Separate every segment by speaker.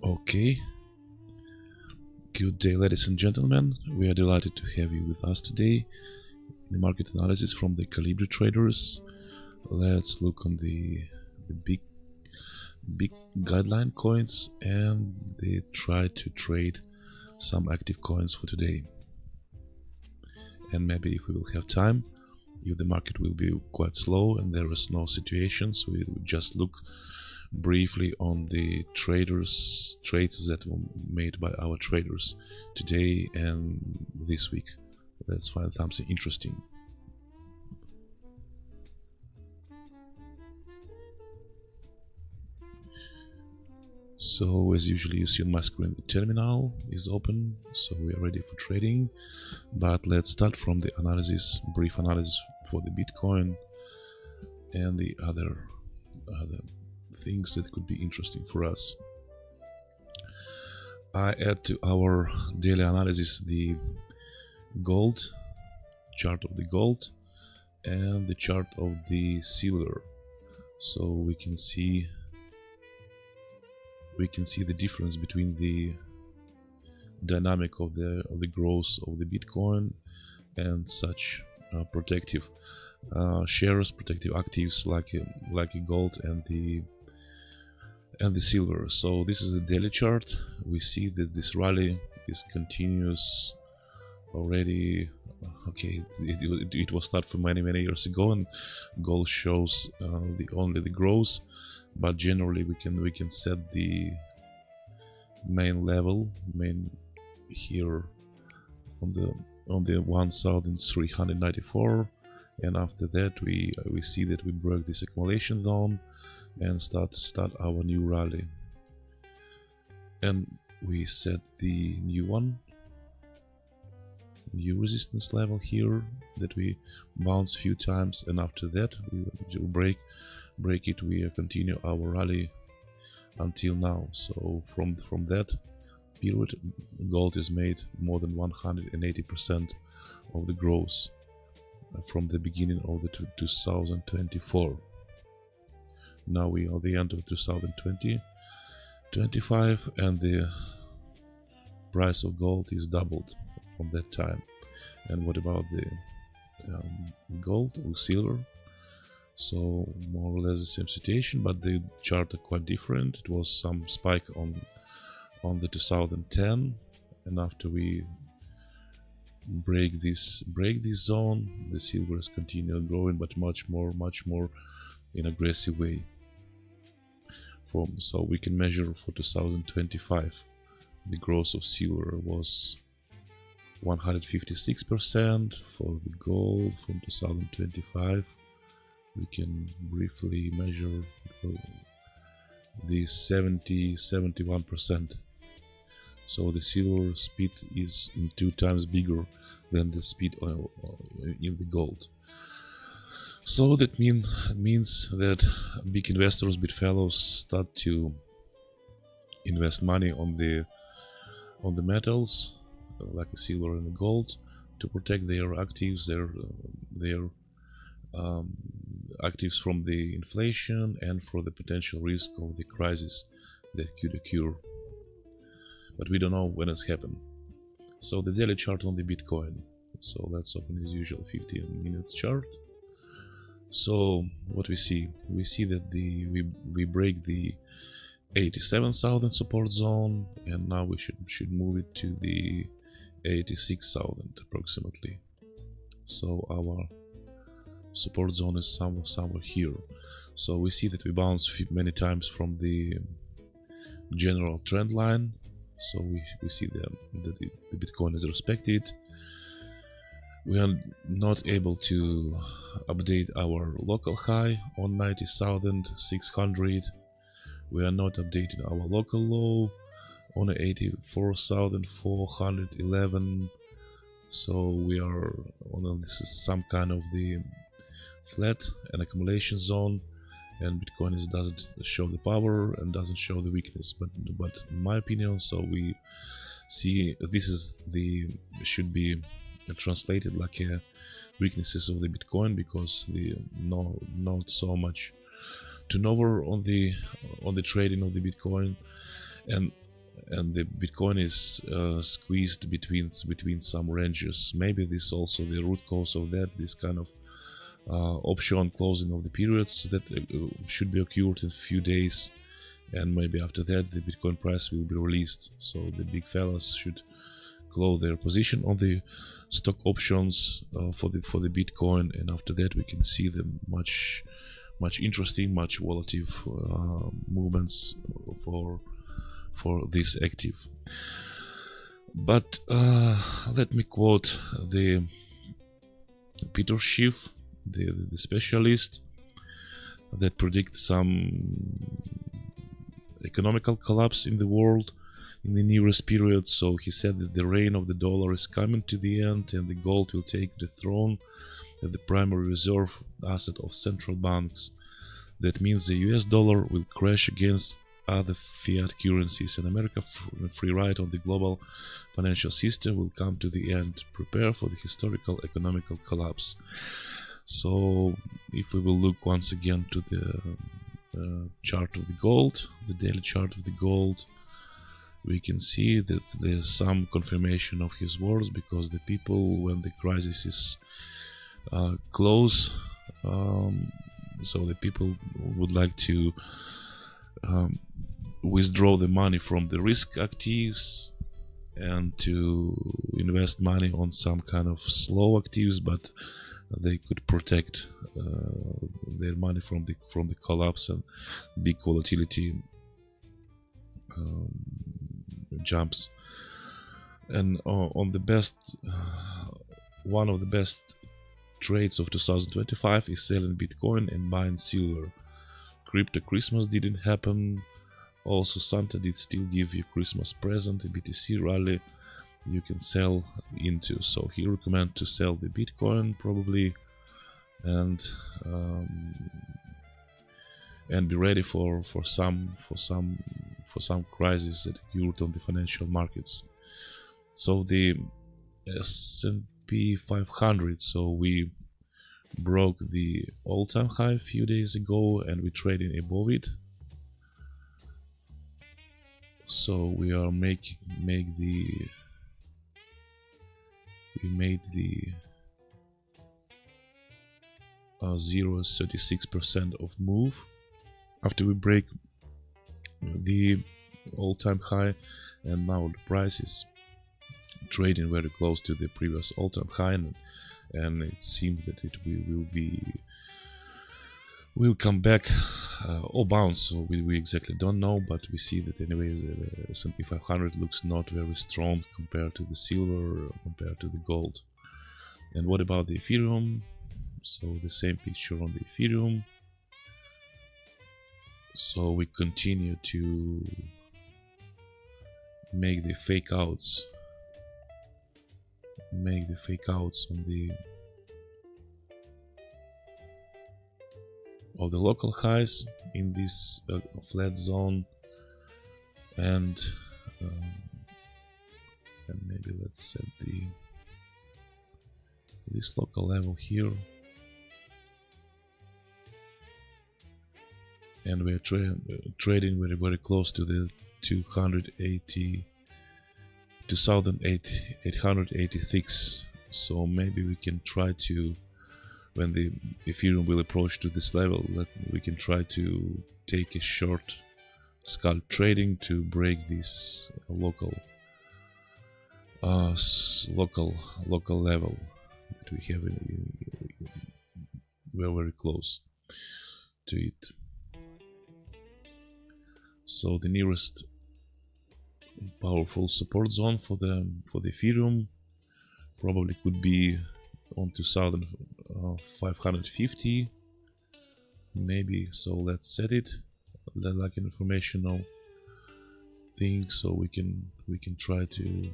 Speaker 1: Okay, good day, ladies and gentlemen. We are delighted to have you with us today in the market analysis from the Colibri traders. Let's look on the big guideline coins and they try to trade some active coins for today. And maybe if we will have time, if the market will be quite slow and there is no situation, so we will just look briefly on the trades that were made by our traders today and this week. Let's find something interesting. So as usually you see on my screen, the terminal is open, so we are ready for trading. But let's start from the analysis, brief analysis for the Bitcoin and the other things that could be interesting for us. I add to our daily analysis the gold, chart of the gold, and the chart of the silver, so we can see the difference between the dynamic of the growth of the Bitcoin and such protective shares, protective actives like gold and the silver. So this is the daily chart. We see that this rally is continuous already. Okay, it was started from many years ago, and gold shows only the growth. But generally, we can set the main level, here on the 1394, and after that we see that we broke this accumulation zone and start our new rally, and we set the new resistance level here that we bounce few times, and after that we will break it. We continue our rally until now. So from that period, gold is made more than 180% of the growth from the beginning of the 2024. Now we are at the end of 2025, and the price of gold is doubled from that time. And what about the gold or silver? So more or less the same situation, but the chart are quite different. It was some spike on the 2010, and after we break this zone, the silver has continued growing, but much more in aggressive way. So we can measure for 2025, the growth of silver was 156%. For the gold from 2025, we can briefly measure the 71%. So the silver speed is in 2 times bigger than the speed in the gold. So that means that big investors, big fellows, start to invest money on the metals like the silver and the gold to protect their actives, their actives from the inflation and for the potential risk of the crisis that could occur. But we don't know when it's happened. So the daily chart on the Bitcoin. So let's open as usual 15 minutes chart. So what we see that we break the 87,000 support zone, and now we should move it to the 86,000 approximately. So our support zone is somewhere here. So we see that we bounce many times from the general trend line. So we see that the Bitcoin is respected. We are not able to update our local high on 90,600. We are not updating our local low on 84,411. So we are on this is some kind of the flat and accumulation zone, and Bitcoin doesn't show the power and doesn't show the weakness. But in my opinion, so we see this is should be translated like a weaknesses of the Bitcoin, because the not so much turnover on the trading of the Bitcoin, and the Bitcoin is squeezed between some ranges. Maybe this also the root cause of that, this kind of option closing of the periods that should be occurred in a few days, and maybe after that the Bitcoin price will be released. So the big fellas should close their position on the stock options for the Bitcoin, and after that we can see the much interesting, much volatile movements for this active. But let me quote the Peter Schiff, the specialist that predicts some economical collapse in the world in the nearest period. So he said that the reign of the dollar is coming to the end, and the gold will take the throne as the primary reserve asset of central banks. That means the US dollar will crash against other fiat currencies, and America's free ride on the global financial system will come to the end. Prepare for the historical economical collapse. So if we will look once again to the chart of the gold, the daily chart of the gold, we can see that there's some confirmation of his words, because the people, when the crisis is close, so the people would like to withdraw the money from the risk actives and to invest money on some kind of slow actives, but they could protect their money from the collapse and big volatility jumps. And on the best, one of the best trades of 2025 is selling Bitcoin and buying silver. Crypto Christmas didn't happen. Also, Santa did still give you Christmas present. A BTC rally you can sell into. So he recommends to sell the Bitcoin probably, and be ready for some crisis that occurred on the financial markets. So the S&P 500, so we broke the all-time high a few days ago, and we're trading above it. So we are made the 0.36% of move after we break the all-time high, and now the price is trading very close to the previous all-time high, and it seems that it will come back or bounce. So we exactly don't know, but we see that anyways the S&P 500 looks not very strong compared to the silver, compared to the gold. And what about the Ethereum? So the same picture on the Ethereum. So we continue to make the fake outs on the local highs in this flat zone, and maybe let's set this local level here, and we are trading very close to the 2,886. So maybe we can try to, when the Ethereum will approach to this level, we can try to take a short scalp trading to break this local level that we have. We're very close to it. So the nearest powerful support zone for the Ethereum probably could be on 2,550 maybe. So let's set it like an informational thing, so we can try to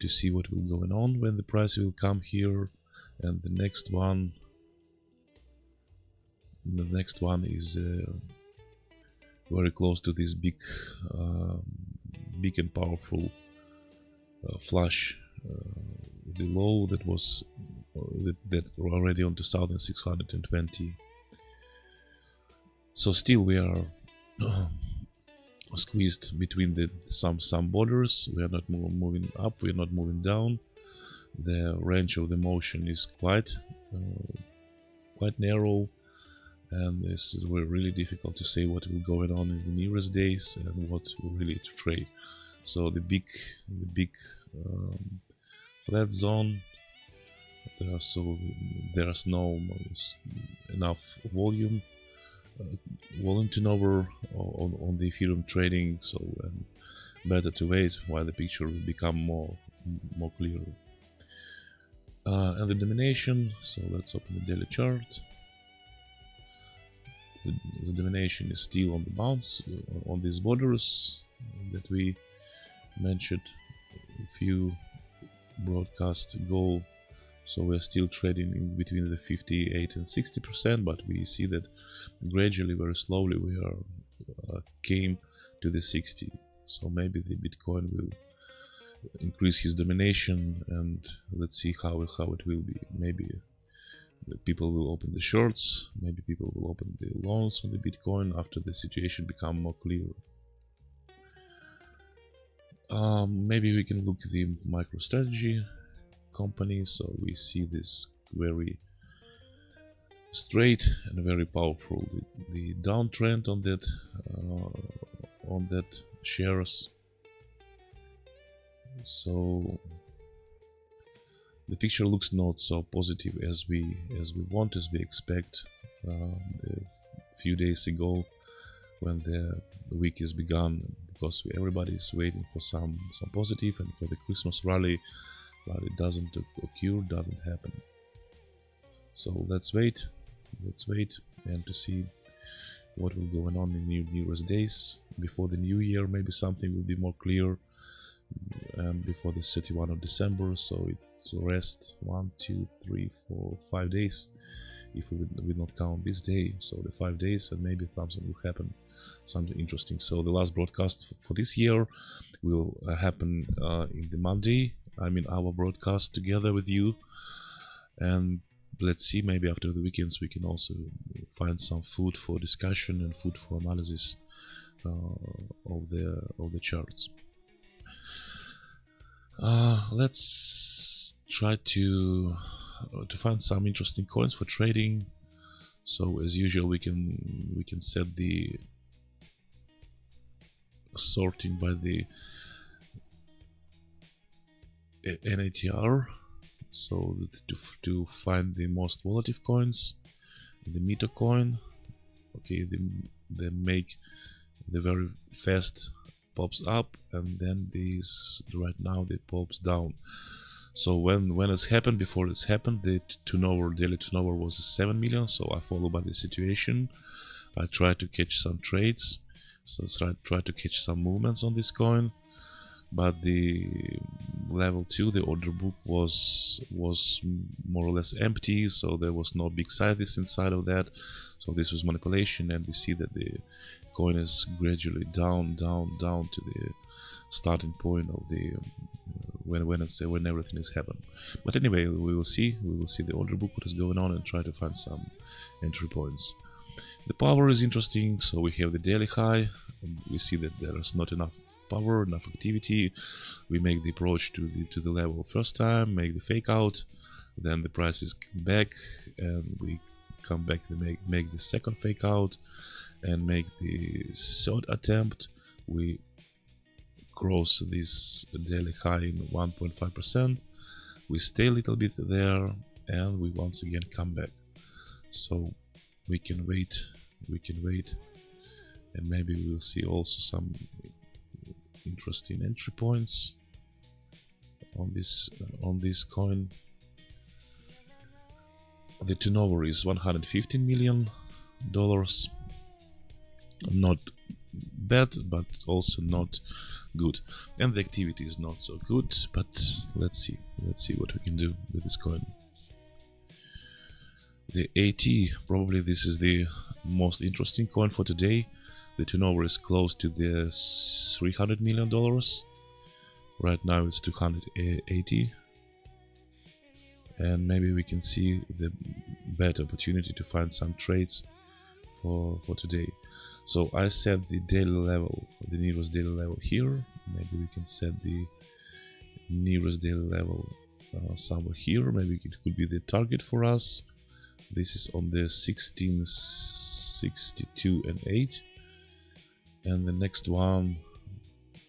Speaker 1: see what will going on when the price will come here. And the next one is very close to this big and powerful flush, the low that was that already on 2,620. So still we are squeezed between the some borders. We are not moving up, we are not moving down. The range of the motion is quite narrow, and this is really difficult to say what will go on in the nearest days and what really to trade. So the big flat zone, there's no enough volume turnover on the Ethereum trading, so better to wait while the picture will become more clear. And the domination, so let's open the daily chart. The domination is still on the bounce on these borders that we mentioned a few broadcasts ago. So we're still trading in between the 58 and 60%, but we see that gradually, very slowly, we came to the 60. So maybe the Bitcoin will increase his domination, and let's see how it will be. Maybe people will open the shorts, maybe people will open the longs on the Bitcoin after the situation become more clear. Maybe we can look at the MicroStrategy company, so we see this very straight and very powerful the downtrend on that shares. So the picture looks not so positive as we expect a few days ago when the week is begun, because everybody is waiting for some positive and for the Christmas rally, but it doesn't occur, doesn't happen. So let's wait and to see what will go on in nearest days. Before the new year, maybe something will be more clear, and before the 31 of December, so it rest 1, 2, 3, 4, 5 days if we will not count this day, so the 5 days, and maybe something will happen, something interesting. So the last broadcast for this year will happen in the Monday. I mean, our broadcast together with you, and let's see, maybe after the weekends we can also find some food for discussion and food for analysis of the charts. Let's try to find some interesting coins for trading. So as usual, we can set the sorting by the NATR, so to find the most volatile coins. The Mito coin, okay, they make the very fast pops up, and then these right now they pops down. So when it's happened, before it's happened, the daily turnover was 7 million. So I follow by the situation. I try to catch some trades, so try to catch some movements on this coin. But the level 2, the order book was more or less empty, so there was no big sizes inside of that. So this was manipulation, and we see that the coin is gradually down to the starting point of the when everything is happened. But anyway, we will see the order book, what is going on, and try to find some entry points. The power is interesting. So we have the daily high, and we see that there is not enough power, enough activity. We make the approach to the level first time, make the fake out, then the prices come back, and we come back to make the second fake out and make the third attempt. We cross this daily high in 1.5%. We stay a little bit there, and we once again come back. So we can wait, and maybe we'll see also some interesting entry points on this coin. The turnover is $115 million. Not bad, but also not good, and the activity is not so good. But let's see what we can do with this coin. The AT, probably this is the most interesting coin for today. The turnover is close to the $300 million. Right now it's 280, and maybe we can see the better opportunity to find some trades for today. So I set the daily level, the nearest daily level here. Maybe we can set the nearest daily level somewhere here. Maybe it could be the target for us. This is on the 1662 and 8, and the next one,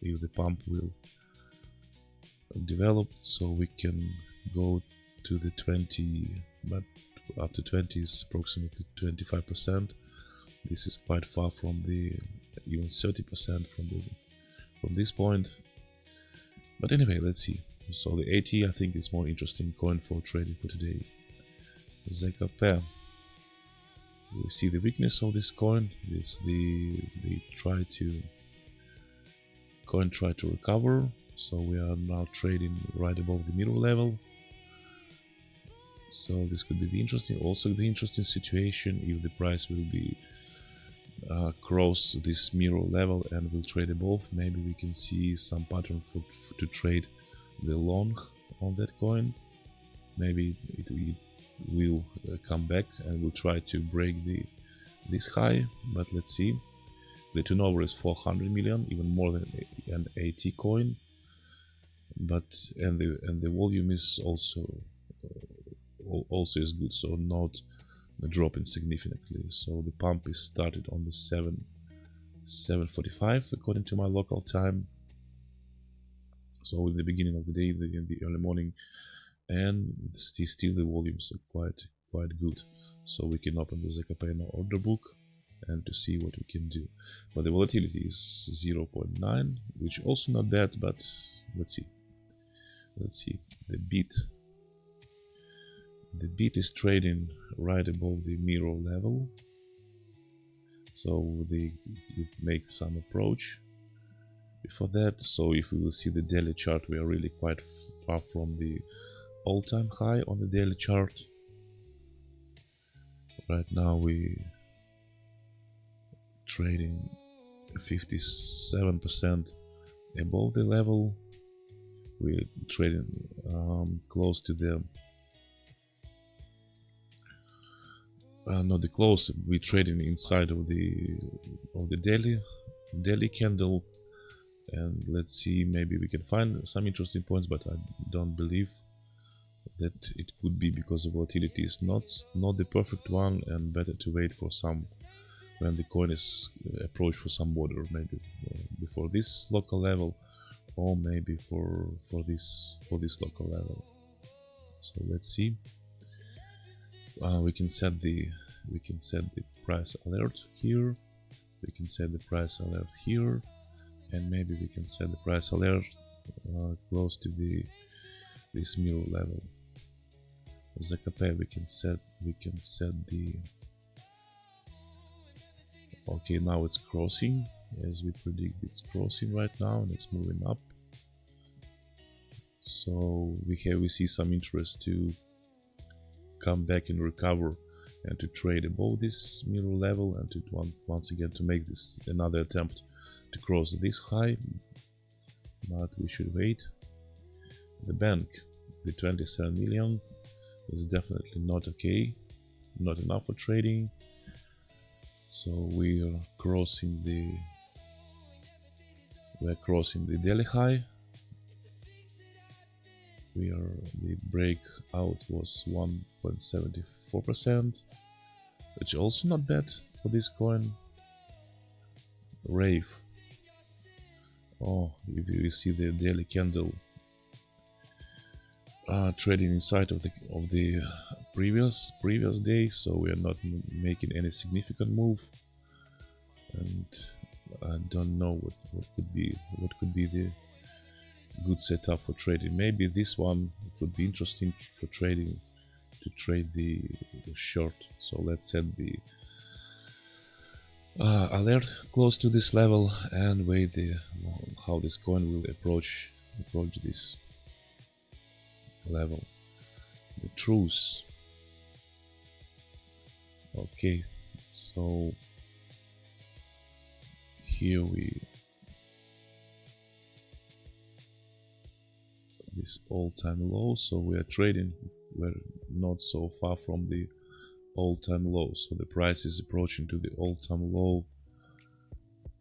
Speaker 1: if the pump will develop, so we can go to the 20, but up to 20 is approximately 25%. This is quite far from the even 30% from this point. But anyway, let's see. So the AT, I think, is more interesting coin for trading for today. ZKP. We see the weakness of this coin. It's the coin try to recover. So we are now trading right above the mirror level. So this could be the interesting situation if the price will be cross this mirror level and will trade above. Maybe we can see some pattern to trade the long on that coin. Maybe it will come back and will try to break this high, but let's see. The turnover is 400 million, even more than an AT coin, but and the volume is also is good, so not dropping significantly. So the pump is started on the 7:45 according to my local time. So in the beginning of the day, in the early morning, and still the volumes are quite good. So we can open the ZKP in our order book and to see what we can do. But the volatility is 0.9, which also not bad, but let's see. The beat is trading right above the mirror level, so it makes some approach before that. So if we will see the daily chart, we are really quite far from the all-time high on the daily chart. Right now we trading 57% above the level. We're trading close to the not the close. We're trading inside of the daily candle, and let's see, maybe we can find some interesting points, but I don't believe that it could be, because the volatility is not the perfect one, and better to wait for some when the coin is approached for some border, maybe before this local level, or maybe for this local level. So let's see. We can set the price alert here. We can set the price alert here, and maybe we can set the price alert close to this mirror level. ZKP we can set the. Okay, now it's crossing as we predict. It's crossing right now and it's moving up. So we see some interest to come back and recover and to trade above this mirror level, and to once again to make this another attempt to cross this high, but we should wait. The bank, the 27 million is definitely not okay, not enough for trading. So we are crossing the daily high. The breakout was 1.74%, which also not bad for this coin. Rave. Oh, if you see the daily candle trading inside of the previous day, so we are not making any significant move, and I don't know what could be the good setup for trading. Maybe this one could be interesting for trading, to trade the short. So let's set the alert close to this level and wait how this coin will approach this level. The truce. Okay, so here this all-time low, so we are trading, we're not so far from the all-time low. So the price is approaching to the all-time low.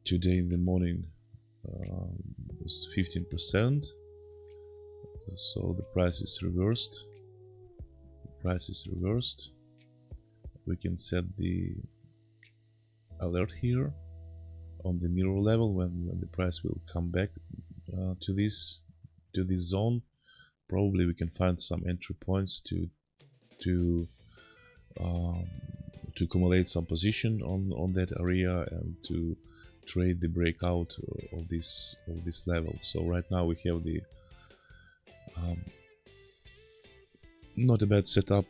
Speaker 1: Today in the morning was 15%. So the price is reversed. We can set the alert here on the mirror level when the price will come back to this zone. Probably we can find some entry points to accumulate some position on that area and to trade the breakout of this level. So right now we have the not a bad setup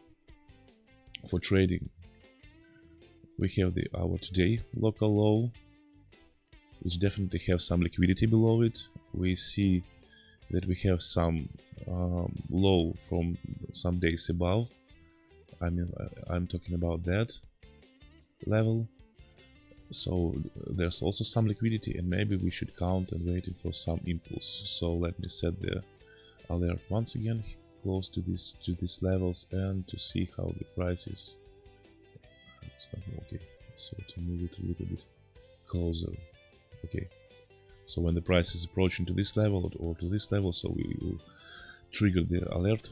Speaker 1: for trading. We have our today local low, which definitely have some liquidity below it. We see that we have some low from some days above. I mean, I'm talking about that level. So there's also some liquidity, and maybe we should count and waiting for some impulse. So let me set the alert once again close to these levels and to see how the price is. It's not okay, so to move it a little bit closer. Okay, so when the price is approaching to this level or to this level, so we will trigger the alert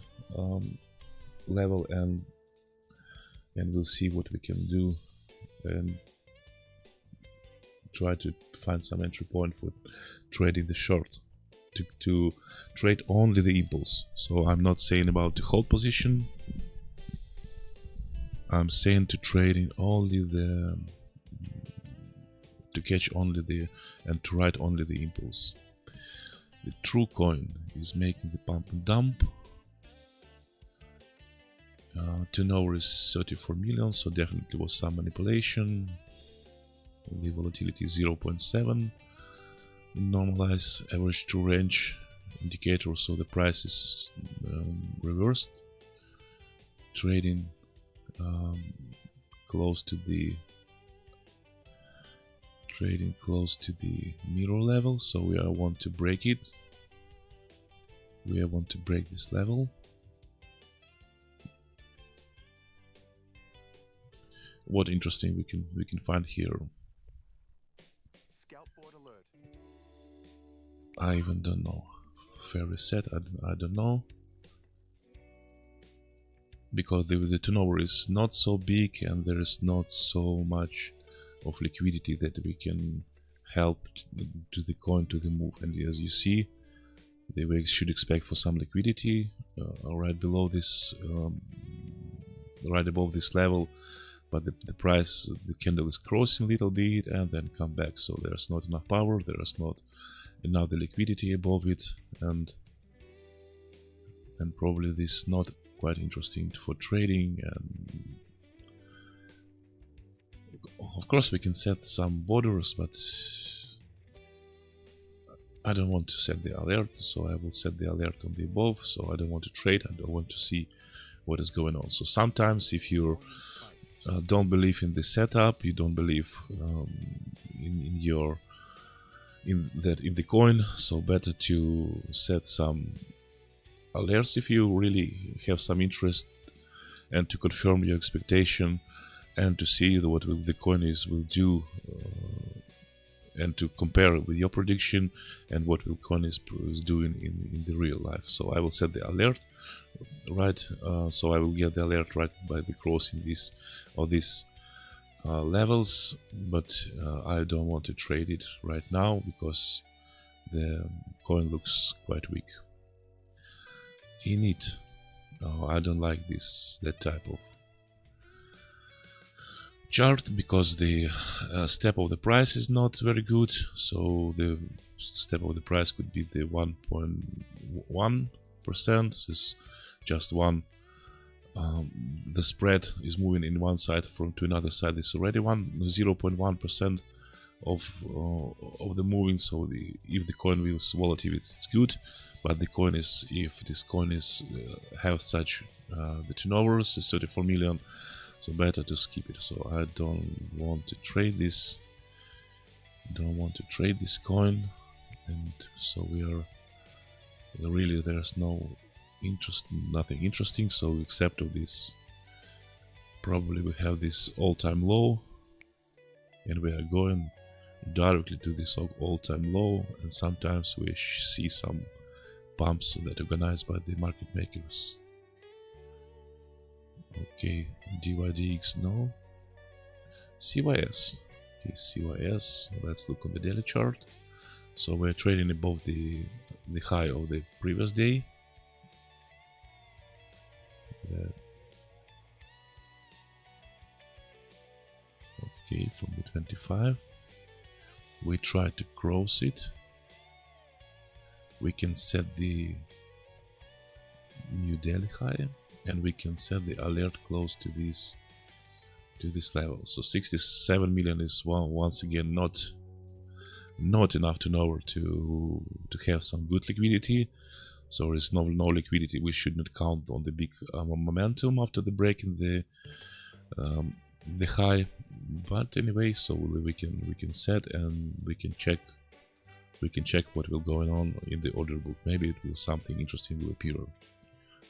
Speaker 1: level and we'll see what we can do and try to find some entry point for trading the short, to trade only the impulse. So I'm not saying about the hold position, I'm saying to trading only to catch only and to ride only the impulse. The true coin is making the pump and dump. Turnover is 34 million, so definitely was some manipulation. The volatility is 0.7 in normalized average true range indicator, so the price is reversed. Trading close to the mirror level, so we want to break it. We want to break this level. What interesting we can find here. I even don't know. Fair reset, I don't know. Because the turnover is not so big and there is not so much of liquidity that we can help to the coin to the move. And as you see, we should expect for some liquidity right below this, right above this level. But the price, the candle is crossing a little bit and then come back. So there's not enough power, there is not enough the liquidity above it, and probably this is not quite interesting for trading. And of course we can set some borders, but I don't want to set the alert, so I will set the alert on the above. So I don't want to trade, I don't want to see what is going on. So sometimes if you don't believe in the setup, you don't believe in the coin, so better to set some alerts if you really have some interest, and to confirm your expectation and to see what the coin will do, and to compare it with your prediction and what the coin is doing in the real life. So I will set the alert right, so I will get the alert right by the crossing these levels, but I don't want to trade it right now because the coin looks quite weak. In it, I don't like that type of chart because the step of the price is not very good. So the step of the price could be the 1.1%. This is just one. The spread is moving in one side to another side. It's already 0.1% of the moving. So if the coin will volatility, it's good. But if this coin is have such the turnovers is 34 million, so better to skip it. So I don't want to trade this. Coin, and so there's no interest, nothing interesting. So except of this Probably we have this all-time low, and we are going directly to this all-time low, and sometimes we see some pumps that are organized by the market makers. Okay, DYDX, no. CYS. Okay, CYS, let's look on the daily chart. So we're trading above the high of the previous day. Okay, from the 25. We try to cross it. We can set the new daily high, and we can set the alert close to this level. So 67 million is once again not enough turnover to have some good liquidity. So there is no liquidity. We should not count on the big momentum after the break in the high. But anyway, so we can set, and we can check what will going on in the order book. Maybe it will something interesting will appear.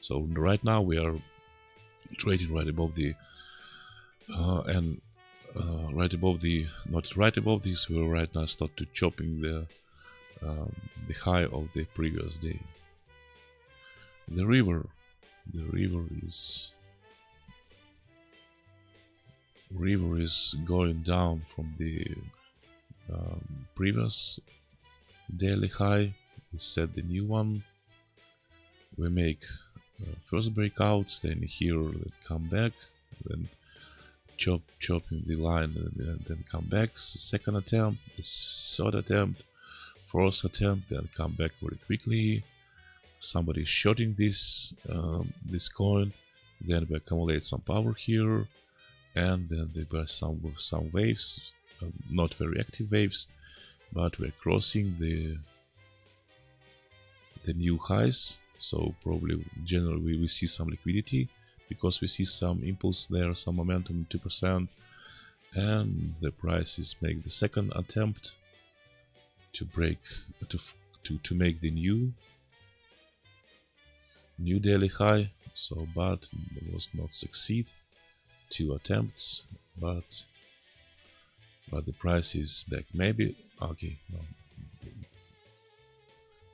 Speaker 1: So right now we are trading right above the right above the, not right above this, we will right now start to chopping the high of the previous day. The river is going down from the previous daily high. We set the new one. We make first breakouts, then here come back, then chopping the line, and then come back. Second attempt, the third attempt, fourth attempt, then come back very quickly. Somebody is shorting this coin, then we accumulate some power here, and then there were some waves, not very active waves, but we're crossing the new highs. So probably generally we see some liquidity, because we see some impulse there, some momentum, 2%, and the prices make the second attempt to break, to make the new daily high. So but it was not succeed. 2 attempts, but the price is back. Maybe okay, no.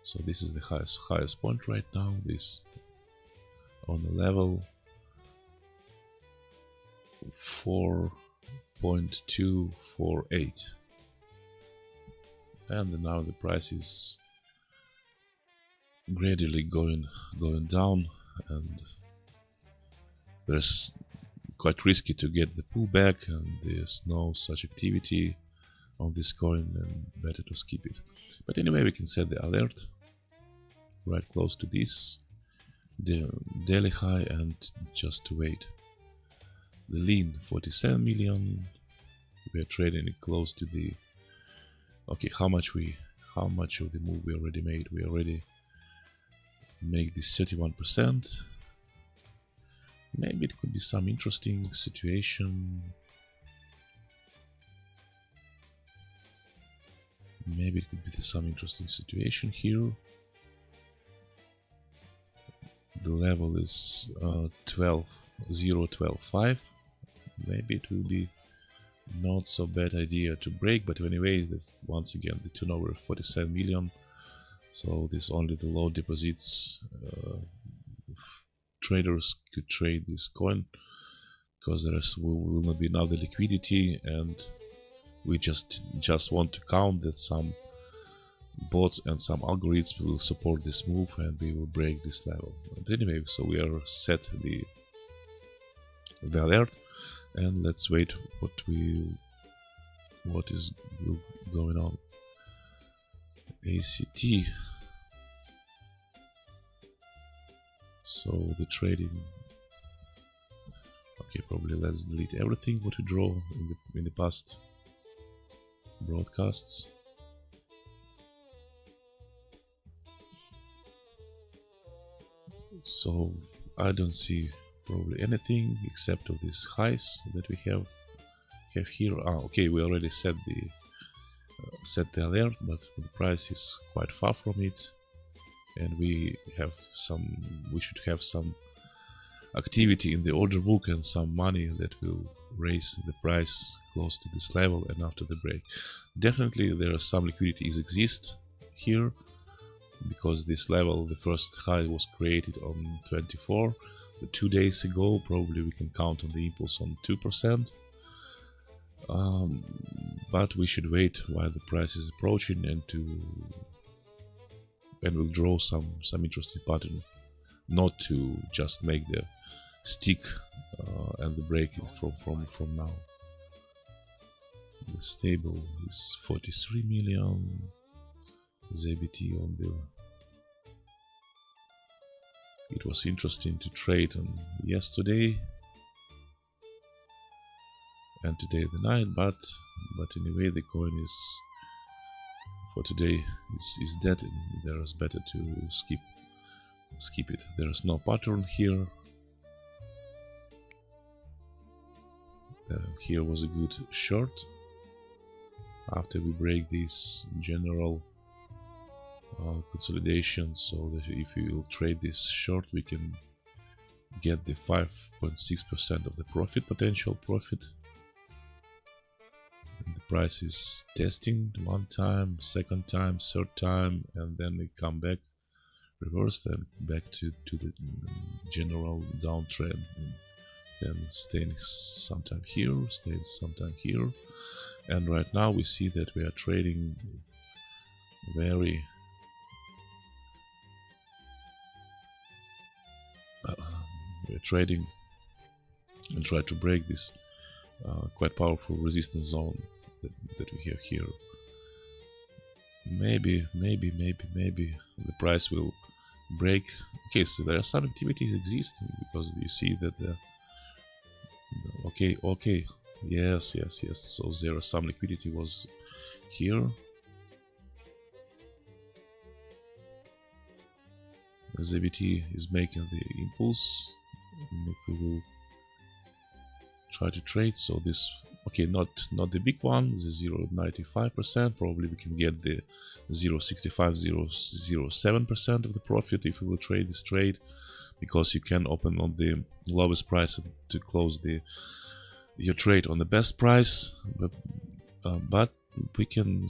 Speaker 1: So this is the highest point right now. This on the level 4.248, and now the price is gradually going down, and there's quite risky to get the pullback, and there's no such activity on this coin, and better to skip it. But anyway, we can set the alert right close to this the daily high, and just to wait. The lean 47 million. We are trading it close to the. Okay, how much of the move we already made? We already make this 31%. Maybe it could be some interesting situation. Maybe it could be some interesting situation here. The level is 12.012.5. Maybe it will be not so bad idea to break, but anyway, once again the turnover of 47 million. So this only the low deposits traders could trade this coin, because there will not be another liquidity, and we just want to count that some bots and some algorithms will support this move, and we will break this level. But anyway, so we are set the alert, and let's wait what is going on. ACT. So the trading. Okay, probably let's delete everything what we draw in the past broadcasts. So I don't see probably anything except of these highs that we have here. Okay, we already set the alert, but the price is quite far from it, and we should have some activity in the order book and some money that will raise the price close to this level and after the break. Definitely there are some liquidities exist here, because this level, the first high, was created on 24, but 2 days ago. Probably we can count on the impulse on 2%, but we should wait while the price is approaching and we'll draw some interesting pattern, not to just make the stick and the break from now. The stable is 43 million. ZBT on the... It was interesting to trade on yesterday and today the night, but anyway the coin is for today is dead, and there is better to skip it. There is no pattern here. Here was a good short after we break this general consolidation, so that if we will trade this short, we can get the 5.6% of the profit, potential profit. And the price is testing one time, second time, third time, and then they come back reversed and back to the general downtrend, and then staying sometime here, staying sometime here. And right now we see that we are trading very we're trading and try to break this quite powerful resistance zone that we have here. Maybe the price will break. Okay, so there are some activities existing, because you see that okay, yes, so there are some liquidity was here. The ZBT is making the impulse, and if we will try to trade, so this, okay, not the big one, the 0.95%, probably we can get the 0.65, 0.07% of the profit if we will trade this trade, because you can open on the lowest price to close your trade on the best price, but we can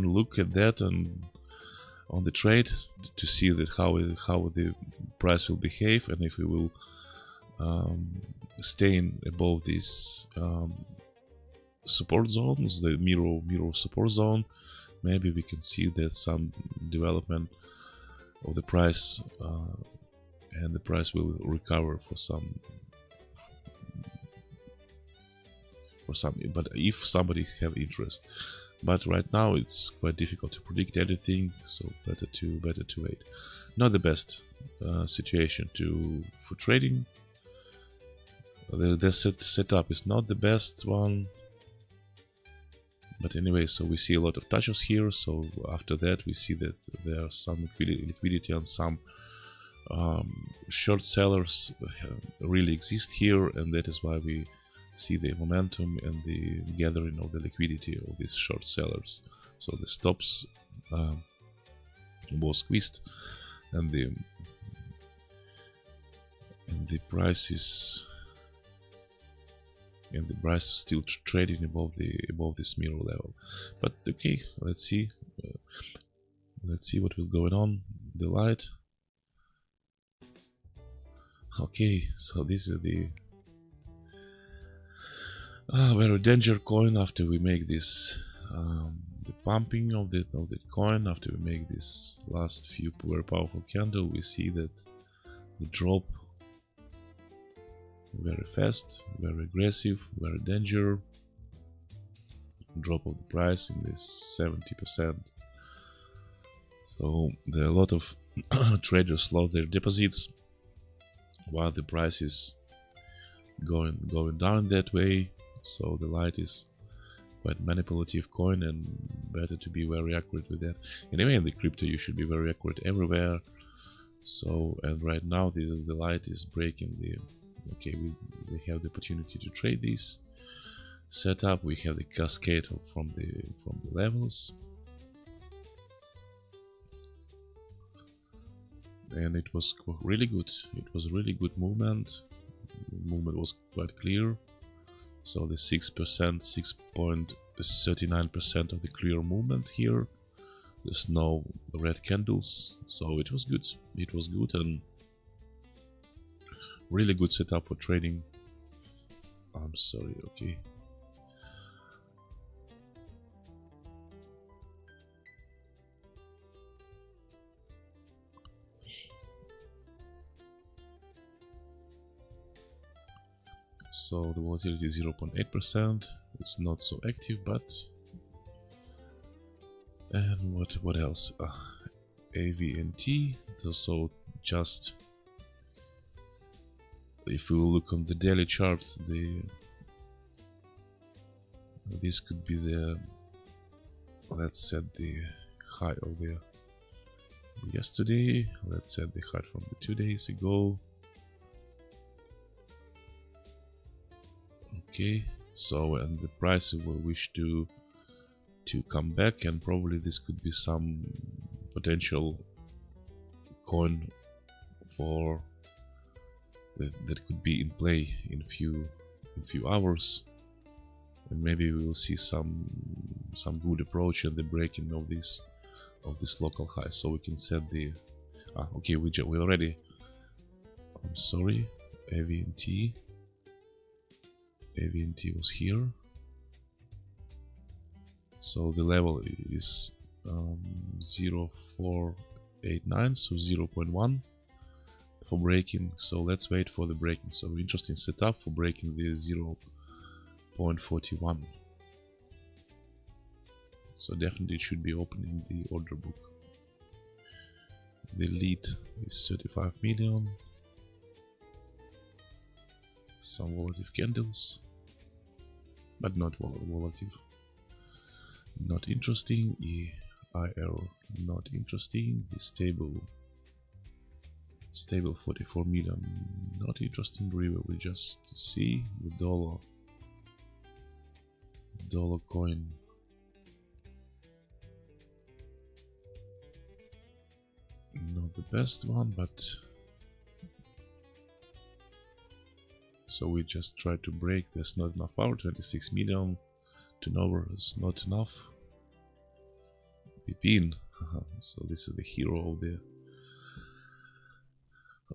Speaker 1: look at that and on the trade to see that how the price will behave, and if we will stay above these support zones, the mirror support zone, maybe we can see that some development of the price, and the price will recover for some. But if somebody have interest. But right now it's quite difficult to predict anything, so better to wait. Not the best situation for trading. The setup is not the best one, but anyway, so we see a lot of touches here. So after that we see that there are some liquidity and some short sellers really exist here, and that is why we see the momentum and the gathering of the liquidity of these short sellers. So the stops was squeezed, and the price is still trading above this mirror level. But okay, let's see what was going on. The light. Okay, so this is the very danger coin. After we make this the pumping of the coin, after we make this last few very powerful candle, we see that the drop very fast, very aggressive, very danger. Drop of the price in this 70%. So there are a lot of traders lost their deposits while the price is going down that way. So the light is quite manipulative coin, and better to be very accurate with that. Anyway, in the crypto you should be very accurate everywhere. So, and right now the light is breaking the, okay, we have the opportunity to trade this setup. We have the cascade from the levels. and it was really good. It was really good movement. The movement was quite clear. So the 6%, 6.39% of the clear movement here. There's no red candles, so it was good. It was good and really good setup for trading. I'm sorry, okay. So the volatility is 0.8%. It's not so active, but and what else? AVNT. So just if we look on the daily chart, this could be the, let's set the high of the yesterday. Let's set the high from the 2 days ago. Okay, so and the price will wish to come back, and probably this could be some potential coin for that could be in play in few hours, and maybe we will see some good approach in the breaking of this local high. So we can set the okay, we already, I'm sorry, AVNT was here. So the level is 0.489, so 0.1 for breaking. So let's wait for the breaking. So interesting setup for breaking the 0.41. So definitely it should be open in the order book. The lead is 35 million. Some volatile candles, but not volatile. Not interesting. EIR not interesting. The stable 44 million not interesting. River we just see. The dollar coin not the best one, but so we just try to break. There's not enough power. 26 million turnover is not enough. Pipin. So this is the hero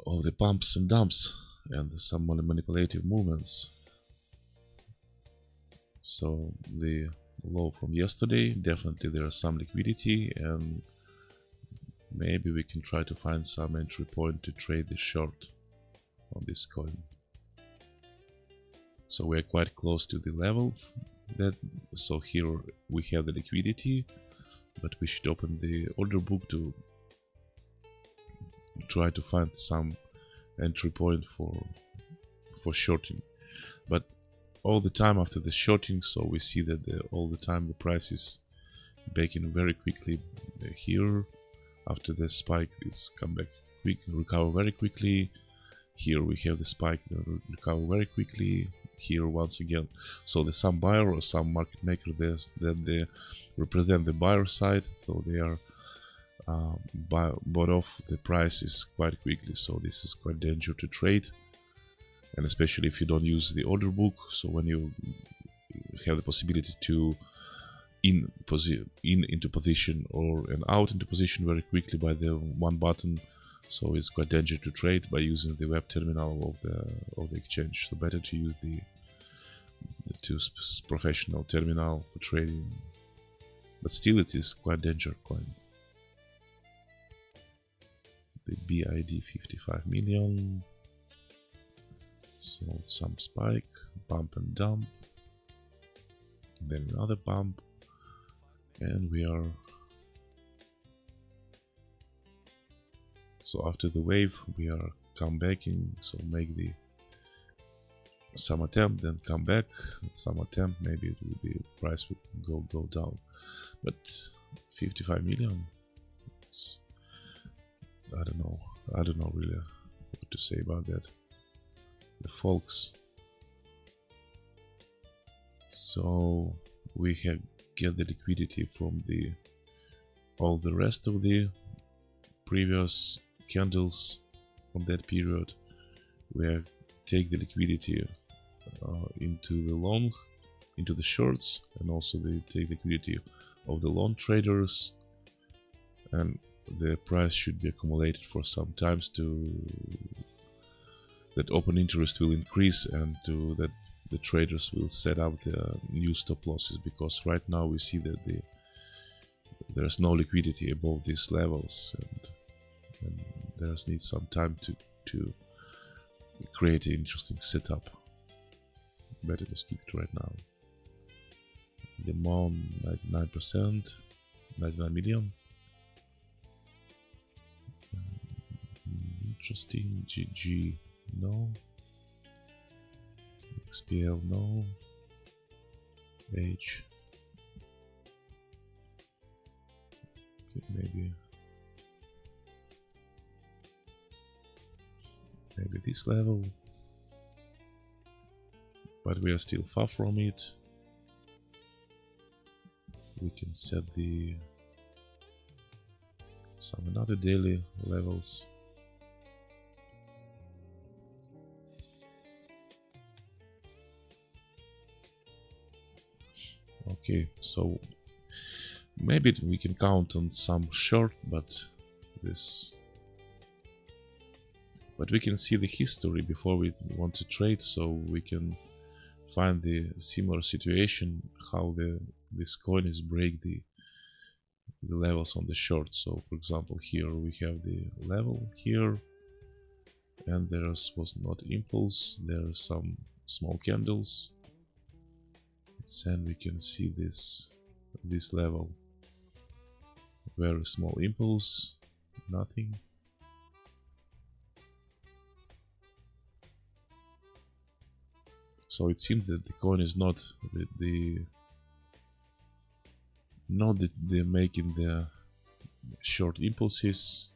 Speaker 1: of the pumps and dumps and some manipulative movements. So the low from yesterday, definitely there is some liquidity, and maybe we can try to find some entry point to trade the short on this coin. So we are quite close to the level that, so here we have the liquidity, but we should open the order book to try to find some entry point for shorting. But all the time after the shorting, so we see that all the time the price is backing very quickly here. After the spike, it's come back quick, recover very quickly. Here we have the spike, recover very quickly. Here once again, so there's some buyer or some market maker that they represent the buyer side, so they are bought off the prices quite quickly. So this is quite dangerous to trade, and especially if you don't use the order book. So when you have the possibility to into position or out into position very quickly by the one button, so it's quite dangerous to trade by using the web terminal of the exchange. So better to use the professional terminal for trading, but still it is quite dangerous coin. The BID 55 million. So some spike, pump and dump, then another pump, and we are. So after the wave, we are come back in. So make some attempt, then come back. Some attempt, maybe it will be price will go down. But 55 million. It's, I don't know really what to say about that. The folks. So we have get the liquidity from all the rest of the previous candles from that period. We have take the liquidity into the long, into the shorts, and also they take liquidity of the long traders, and the price should be accumulated for some times to that open interest will increase, and to that the traders will set up the new stop losses, because right now we see that there's no liquidity above these levels, and there's needs some time to create an interesting setup. Better just keep it right now. The MON 99%, 99 million. Interesting. GG, no. XPL, no. H. Okay, maybe this level, but we are still far from it. We can set some another daily levels. Okay, so maybe we can count on some short, but we can see the history before we want to trade, so we can find the similar situation how this coin is break the levels on the short. So for example, here we have the level here, and there was not impulse, there are some small candles, and we can see this level, very small impulse, nothing. So it seems that the coin is not making the short impulses,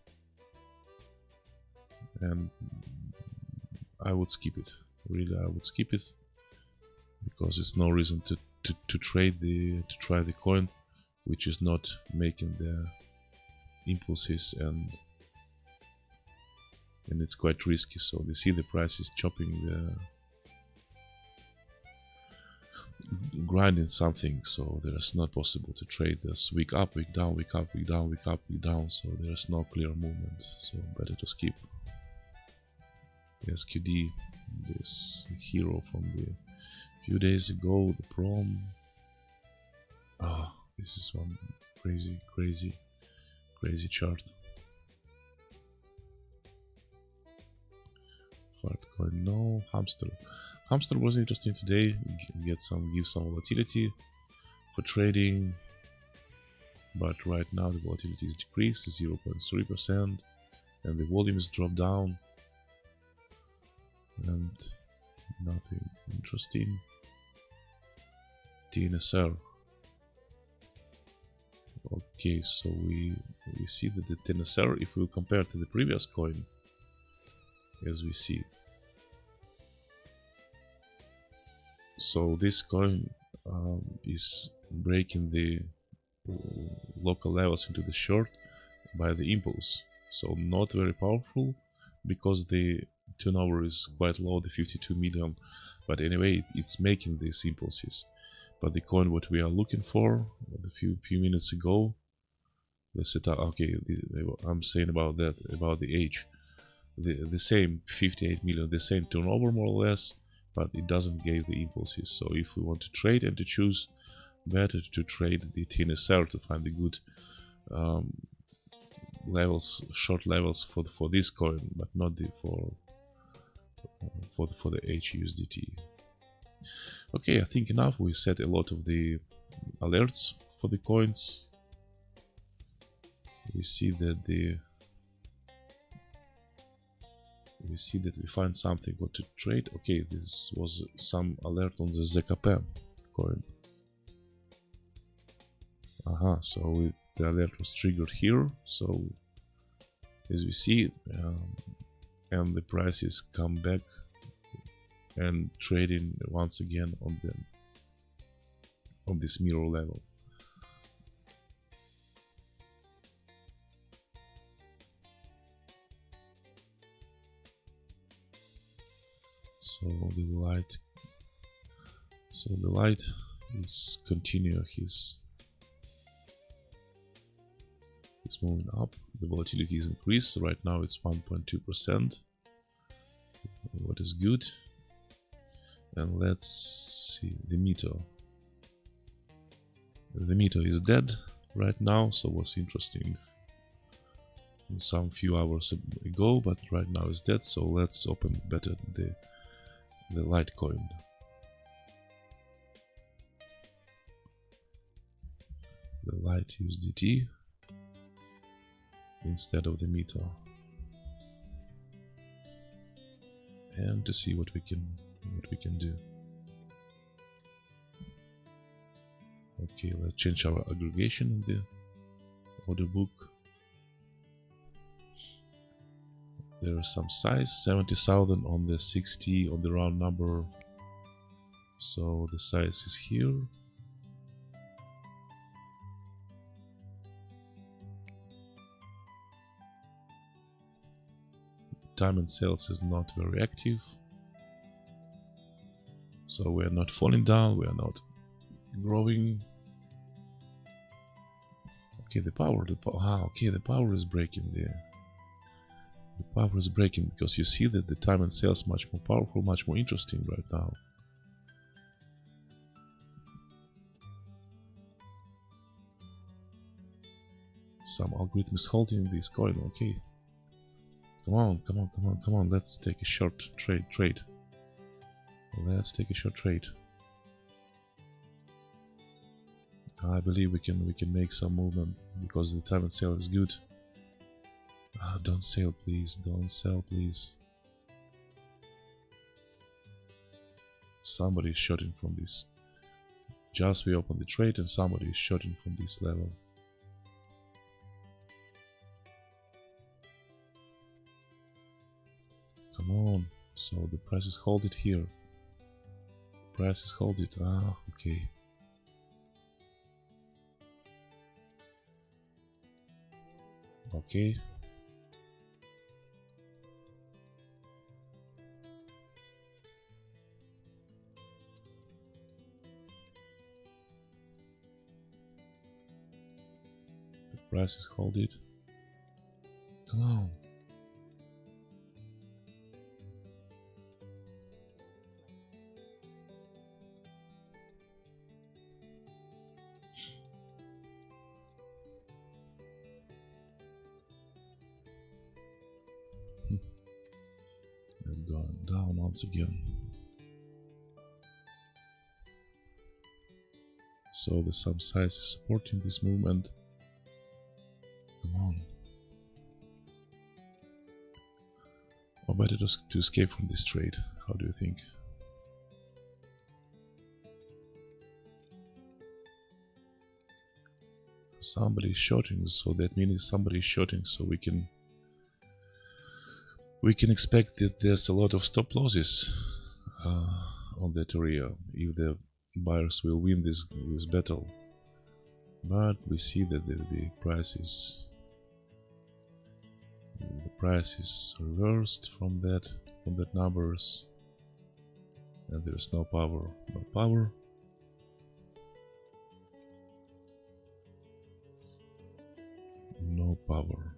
Speaker 1: and I would skip it. Really, I would skip it, because it's no reason to try the coin which is not making the impulses, and it's quite risky. So you see the price is chopping grinding something, so there's not possible to trade this week up, week down, week up, week down, week up, week down, so there's no clear movement, so better to skip. The SQD, this hero from the few days ago, the prom. This is one crazy chart. Fartcoin, no. Hamster was interesting today. Give some volatility for trading, but right now the volatility is decreased 0.3%, and the volume is dropped down, and nothing interesting. TNSR. Okay, so we see that the TNSR, if we compare to the previous coin, as we see, so this coin is breaking the local levels into the short by the impulse, so not very powerful, because the turnover is quite low, the 52 million, but anyway it's making these impulses. But the coin what we are looking for a few minutes ago, the setup, okay, I'm saying about that, about the H, the same 58 million, the same turnover more or less, but it doesn't give the impulses. So if we want to trade and to choose, better to trade the TNSR to find the good levels, short levels for this coin, but not for the HUSDT. Okay, I think enough. We set a lot of the alerts for the coins. We see that we find something what to trade. Okay, this was some alert on the ZKP coin. So the alert was triggered here. So as we see, and the prices come back and trading once again on this mirror level. So the light is continue his moving up. The volatility is increased. Right now it's 1.2%, what is good. And let's see the meter. The meter is dead right now, so what's interesting some few hours ago, but right now it's dead. So let's open better the Litecoin. The Lite USDT instead of the meter, and to see what we can do. Okay, let's change our aggregation in the order book. There is some size, 70,000 on the 60 on the round number, so the size is here. Time and sales is not very active, so we are not falling down, we are not growing. Okay, the power is breaking there. The power is breaking because you see that the time and sales much more powerful, much more interesting right now. Some algorithm is holding this coin. Okay, come on, let's take a short trade. Let's take a short trade. I believe we can make some movement because the time and sale is good. Don't sell, please. Don't sell, please. Somebody is shorting from this. Just we opened the trade and somebody is shorting from this level. Come on. So the price is hold it here. Price is hold it. Okay. Okay. The price is hold it. Come on. Let's go down once again. So the sub size is supporting this movement. Come on. Or better to escape from this trade. How do you think? Somebody is shorting, so that means somebody is shorting, so we can expect that there's a lot of stop losses on that area if the buyers will win this battle. But we see that the price is reversed from that numbers, and there's no power. No power.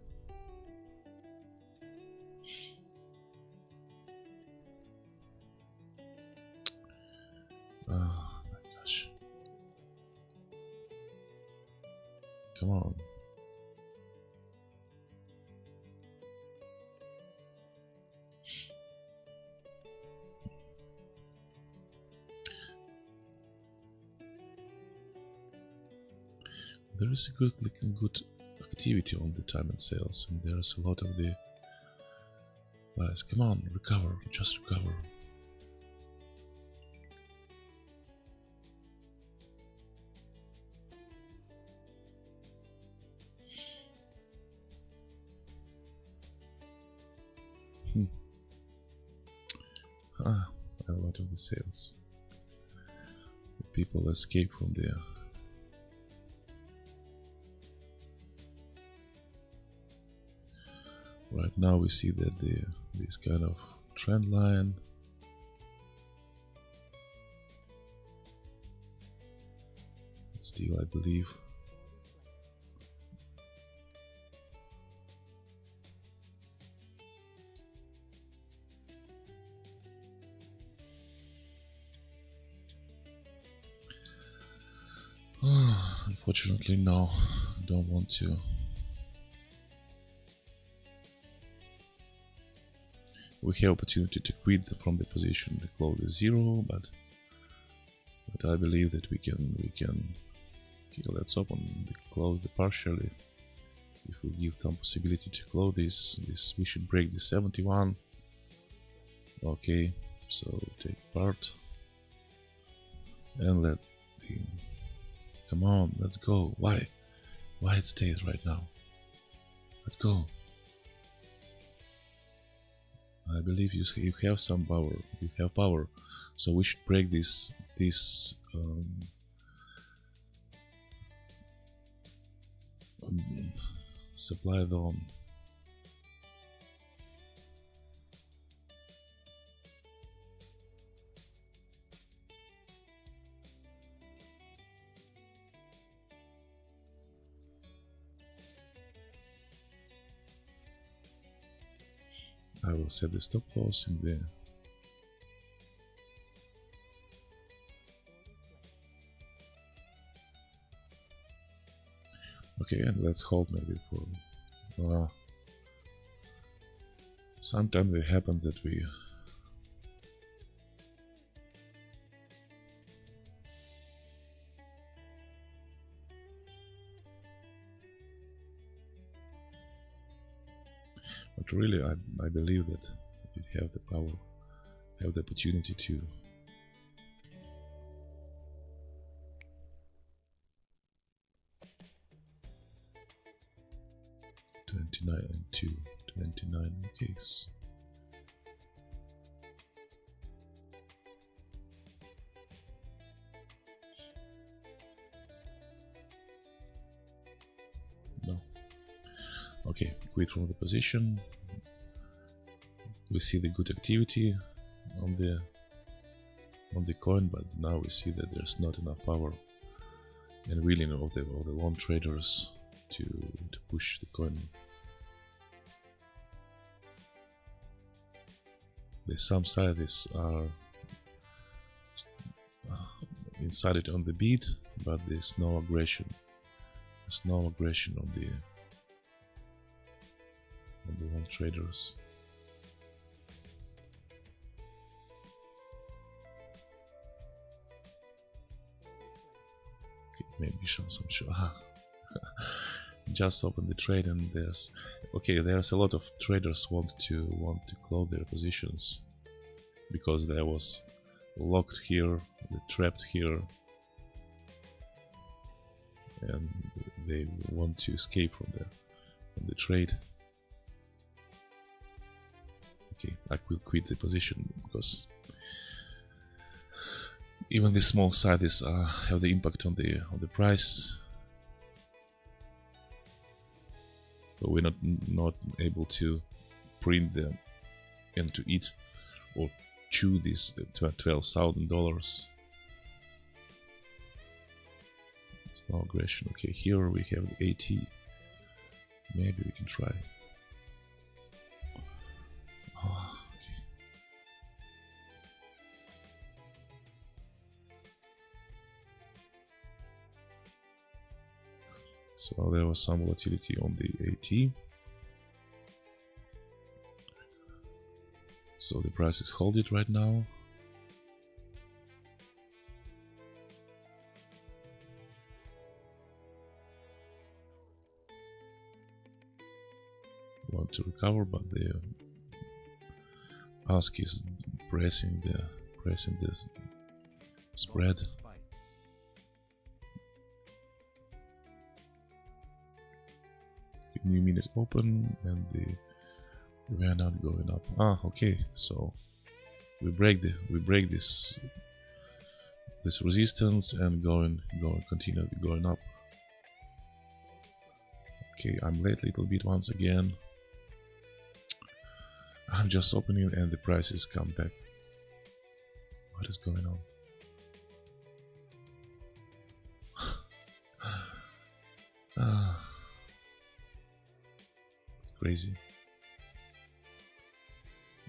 Speaker 1: Oh my gosh. Come on. There is a good activity on the time and sales, and there's a lot of the guys. Come on, recover, just recover. A lot of the sales. The people escape from there. Right now we see that this kind of trend line still I believe. Unfortunately, no, don't want to. We have opportunity to quit from the position. The close is 0, but I believe that we can. Okay, let's open close the partially. If we give some possibility to close this, we should break the 71. Okay, so take part and let the. Come on, let's go. Why it stays right now? Let's go. I believe you have some power. You have power, so we should break this supply zone. I will set the stop loss in the okay, and let's hold maybe for sometimes it happens that we but really I believe that we have the power, have the opportunity to and 29 case. No. Okay, quit from the position. We see the good activity on the coin, but now we see that there's not enough power and willing of the long traders to push the coin. Some sides are inside it on the bid, but there's no aggression. There's no aggression on the long traders. Okay, maybe show some show. Just open the trade and there's a lot of traders want to close their positions because there was locked here, trapped here, and they want to escape from the trade. Okay, I will quit the position because even the small sizes have the impact on the price. But we're not able to print them and to eat or chew this $12,000. There's no aggression. Okay, here we have the AT. Maybe we can try. Oh, okay. So there was some volatility on the AT. So the price is holding right now. Want to recover, but the ask is pressing this spread. New minute open and we are not going up. Okay, so we break this resistance and continue going up. Okay, I'm late a little bit once again. I'm just opening and the prices come back. What is going on? crazy.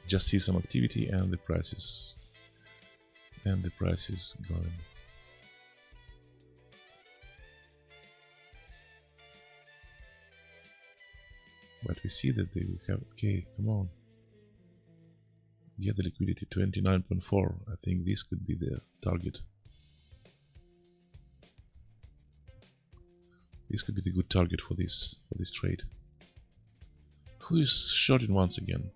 Speaker 1: Just see some activity and the price is going. But we see that they have, okay, come on. Get the liquidity 29.4. I think this could be the target. This could be the good target for this trade. Who is shorting once again?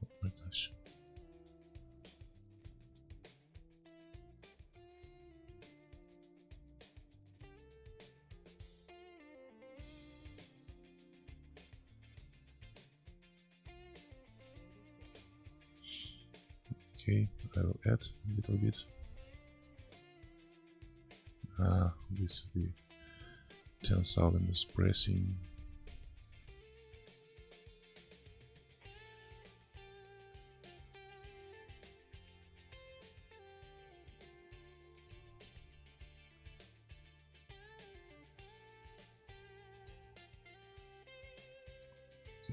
Speaker 1: Oh my gosh. Okay, I will add a little bit. This is the 10,000 is pressing.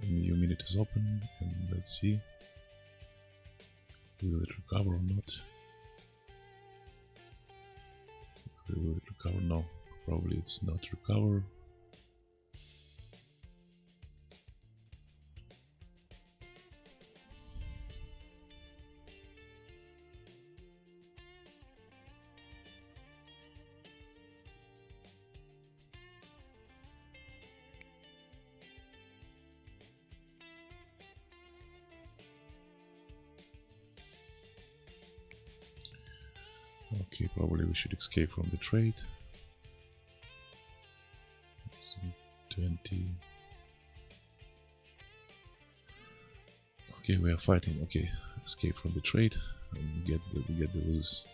Speaker 1: New minute is open, and let's see. Will it recover or not? Will it recover? No, probably it's not recover. Okay, probably we should escape from the trade. It's 20. Okay, we are fighting. Okay, escape from the trade and we get the lose.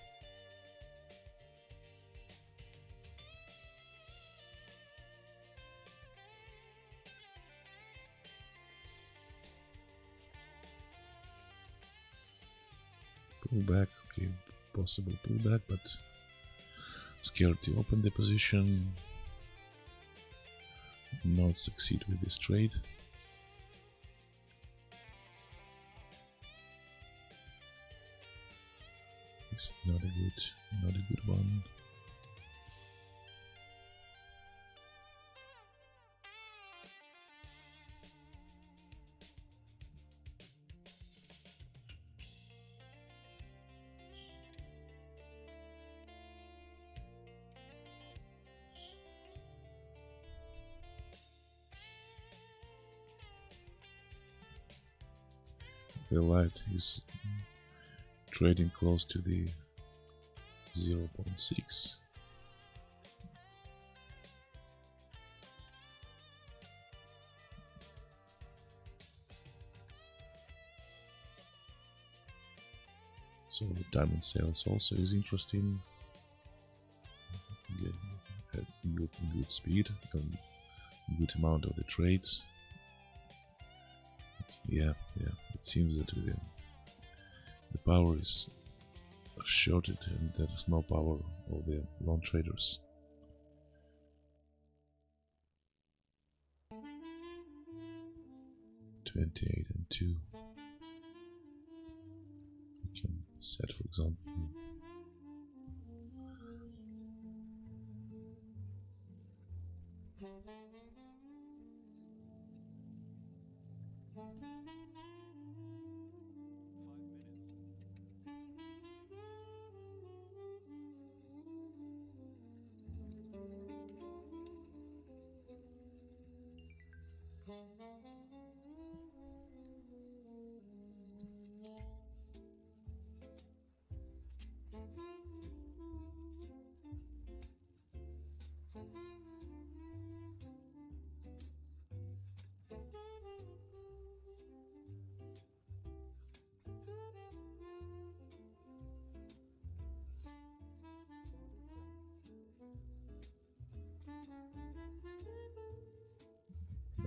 Speaker 1: Pull back. Okay, possible pullback, but scared to open the position. Not succeed with this trade. It's not a good one. The light is trading close to the 0.6. So the diamond sales also is interesting. Get good speed, good amount of the trades. Yeah, it seems that the power is shorted and there is no power of the long traders. $28 and 2. We can set, for example,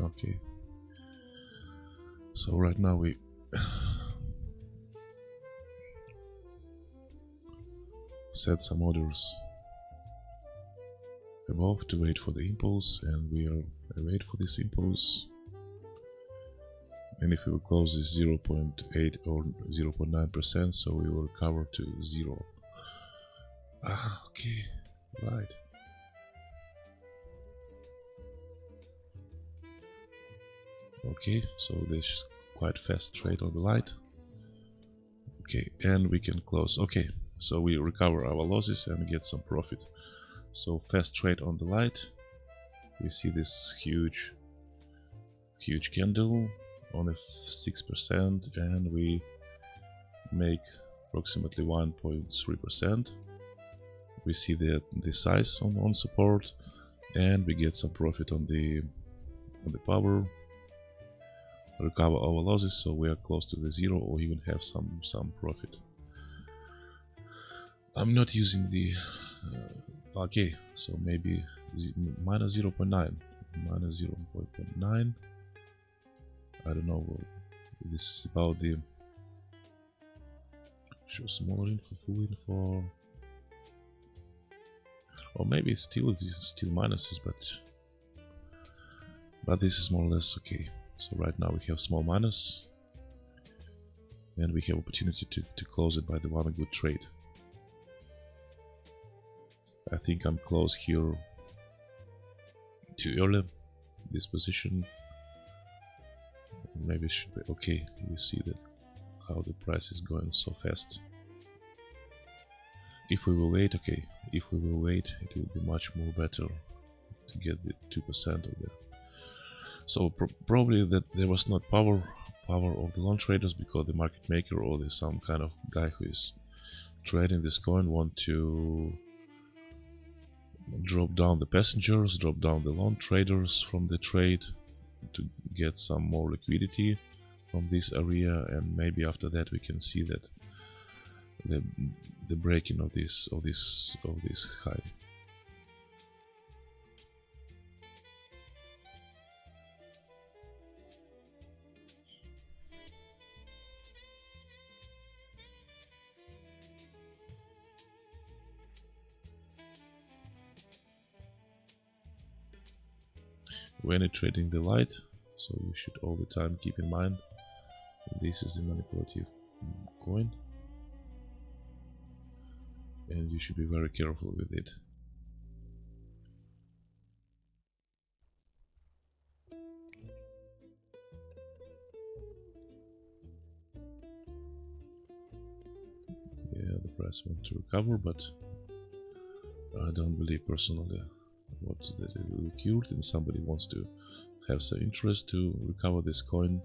Speaker 1: okay. So right now set some orders above to wait for the impulse, and we are wait for this impulse. And if we will close this 0.8 or 0.9%, so we will recover to 0. Okay, right. Okay, so there's quite fast trade on the light. Okay, and we can close. Okay, so we recover our losses and get some profit. So fast trade on the light. We see this huge candle on a 6%, and we make approximately 1.3%. We see the size on support, and we get some profit on the power. Recover our losses, so we are close to the 0 or even have some profit. I'm not using the okay, so maybe minus 0.9, minus 0.9. I don't know. This is about the show smaller info, full info, or maybe it's still minuses, but this is more or less okay. So right now we have small minus, and we have opportunity to close it by the one good trade. I think I'm close here too early, this position. Maybe it should be okay. You see that how the price is going so fast. If we will wait, okay, if we will wait, it will be much more better to get the 2% of the. So probably that there was not power of the long traders, because the market maker or there's some kind of guy who is trading this coin want to drop down the passengers, drop down the long traders from the trade to get some more liquidity from this area, and maybe after that we can see that the breaking of this high. When you're trading the light, so you should all the time keep in mind this is a manipulative coin, and you should be very careful with it. Yeah, the price wants to recover, but I don't believe personally that it will occur, and somebody wants to have some interest to recover this coin.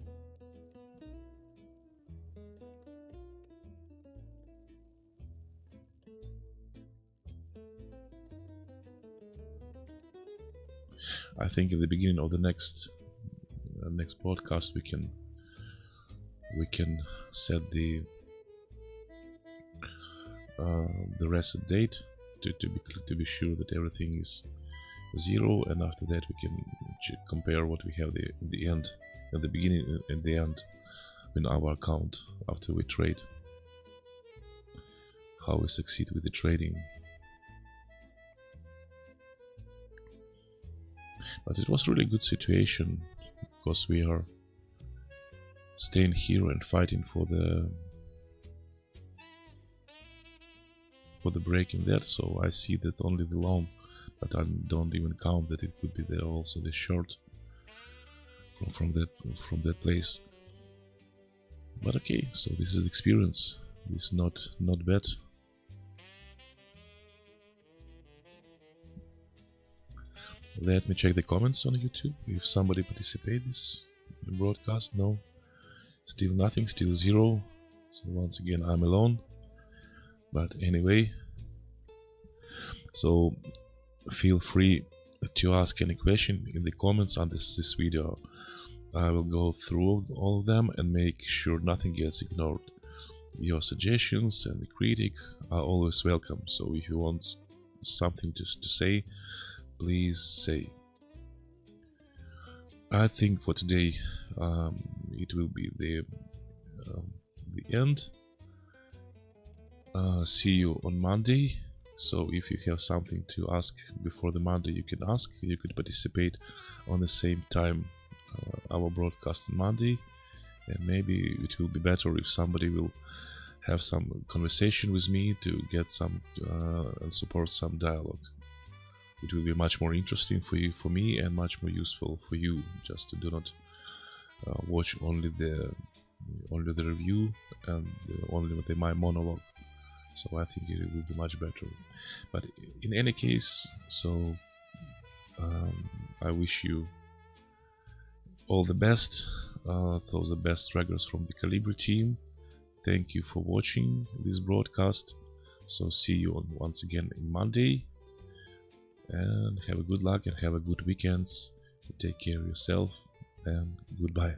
Speaker 1: I think at the beginning of the next podcast we can set the reset date to be sure that everything is 0, and after that we can compare what we have at the beginning and the end in our account after we trade, how we succeed with the trading. But it was really a good situation, because we are staying here and fighting for the break in that. So I see that only the long, but I don't even count that it could be there also the short from that place. But okay, so this is the experience. It's not bad. Let me check the comments on YouTube if somebody participated this broadcast. No, still nothing, still 0. So once again I'm alone. But anyway, so feel free to ask any question in the comments under this video. I will go through all of them and make sure nothing gets ignored. Your suggestions and the critique are always welcome, so if you want something to say, please say. I think for today it will be the end. see you on Monday. So if you have something to ask before the Monday, you can ask. You could participate on the same time our broadcast on Monday, and maybe it will be better if somebody will have some conversation with me to get some and support some dialogue. It will be much more interesting for you, for me, and much more useful for you. Just to do not watch only the review and only my monologue. So I think it will be much better. But in any case, so I wish you all the best. Those are the best trackers from the Colibri team. Thank you for watching this broadcast. So see you once again in Monday. And have a good luck and have a good weekends. Take care of yourself and goodbye.